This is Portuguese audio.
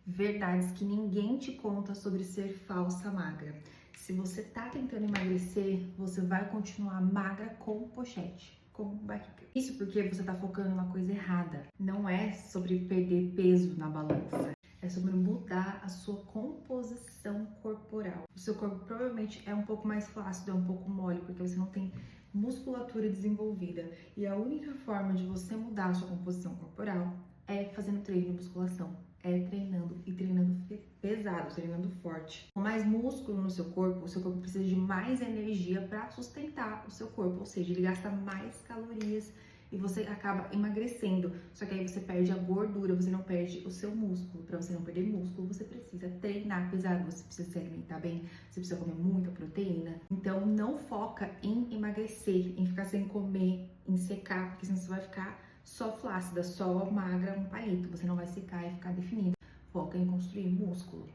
Verdades que ninguém te conta sobre ser falsa magra. Se você tá tentando emagrecer, você vai continuar magra com pochete, com barriga. Isso porque você tá focando na coisa errada. Não é sobre perder peso na balança. É sobre mudar a sua composição corporal. O seu corpo provavelmente é um pouco mais flácido, é um pouco mole, porque você não tem musculatura desenvolvida. E a única forma de você mudar a sua composição corporal é fazendo treino de musculação. É treinando e treinando pesado, treinando forte. Com mais músculo no seu corpo, o seu corpo precisa de mais energia para sustentar o seu corpo, ou seja, ele gasta mais calorias e você acaba emagrecendo. Só que aí você perde a gordura, você não perde o seu músculo. Para você não perder músculo, você precisa treinar pesado, você precisa se alimentar bem, você precisa comer muita proteína. Então não foca em emagrecer, em ficar sem comer, em secar, porque senão você vai ficar só flácida, só magra, um palito. Você não vai secar e ficar definida. Foca em construir músculo.